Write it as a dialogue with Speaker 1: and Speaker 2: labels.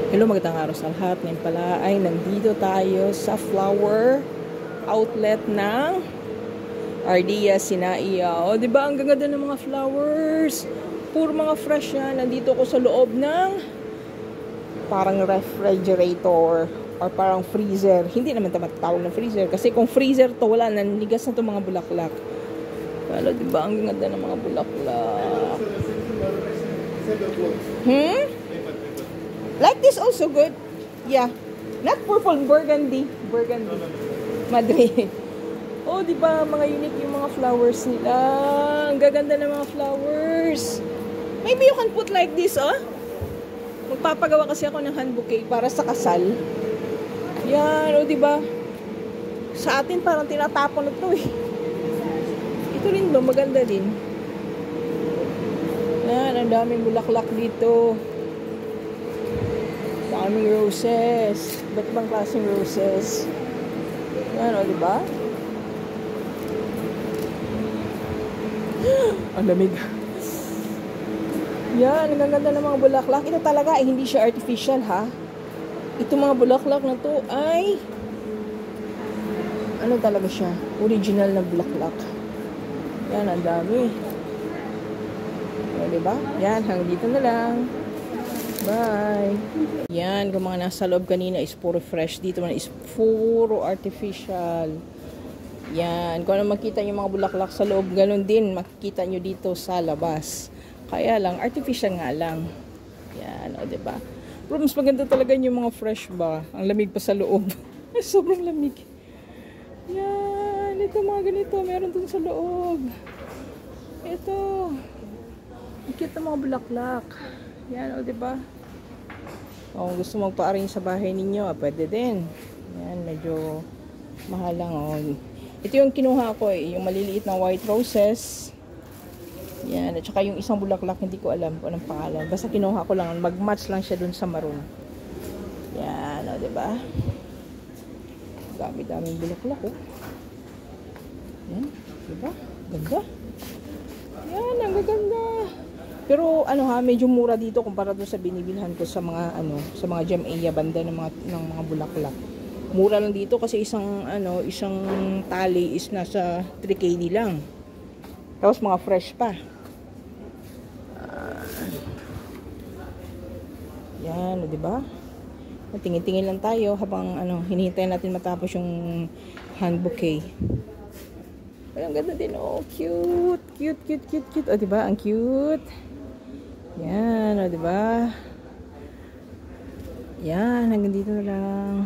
Speaker 1: Hello, magandang araw sa lahat. Ngayon pala ay nandito tayo sa flower outlet ng Ardea Sinaia. O, diba? Ang gaganda ng mga flowers. Puro mga fresh yan. Nandito ko sa loob ng parang refrigerator or parang freezer. Hindi naman tawag ng freezer. Kasi kung freezer to, wala. Nanligas na to mga bulaklak. Pero, diba? Ang ganda ng mga bulaklak. Like this also good. Yeah. Not purple, burgundy. Burgundy. Madrid. Oh, di ba mga unique yung mga flowers nila. Ang gaganda ng mga flowers. Maybe you can put like this, oh. Magpapagawa kasi ako ng hand bouquet para sa kasal. Yan, oh, di ba? Sa atin parang tinatapon na to, eh. Ito rin ba, maganda din. Yan, ang daming bulaklak dito. Daming roses. Ba't bang klaseng roses? Yan, o, diba? Ang lamig. Yan, ang ganda ng mga bulaklak. Ito talaga, eh, hindi siya artificial, ha? Ito mga bulaklak na to ay ano talaga siya? Original na bulaklak. Yan, ang dami. O, diba? Yan, hanggang dito na lang. Bye! Yan, kung mga nasa loob kanina is puro fresh. Dito man is puro artificial. Yan, kung ano makita nyo mga bulaklak sa loob, ganun din makikita nyo dito sa labas. Kaya lang, artificial nga lang. Yan, o diba? Pero mas maganda talaga yung mga fresh ba. Ang lamig pa sa loob. Sobrang lamig. Yan, ito mga ganito. Meron dun sa loob. Ito. Ang cute na mga bulaklak. Yan, o, diba? Kung gusto magpa-arrange sa bahay ninyo, pwede din. Yan, medyo mahal lang, o. Ito yung kinuha ko, eh, yung maliliit na white roses. Yan, at saka yung isang bulaklak, hindi ko alam kung anong pangalan. Basta kinuha ko lang, mag-match lang siya dun sa maroon. Yan, o, diba? Dami-daming bulaklak, oh. Yan, diba? Ganda. Yan, ang gaganda. Pero ano ha, medyo mura dito kumpara doon sa binibilhan ko sa mga ano, sa mga Jamaica banda ng mga bulaklak. Mura lang dito kasi isang tali is nasa 3KD lang. Tapos mga fresh pa. Yan, 'di ba? Tingin-tingin lang tayo habang hinihintay natin matapos yung hand bouquet. Ay, ang ganda din, oh, cute. Oh, 'di ba? Ang cute. Yan, o, diba? Yan, hanggang dito na lang.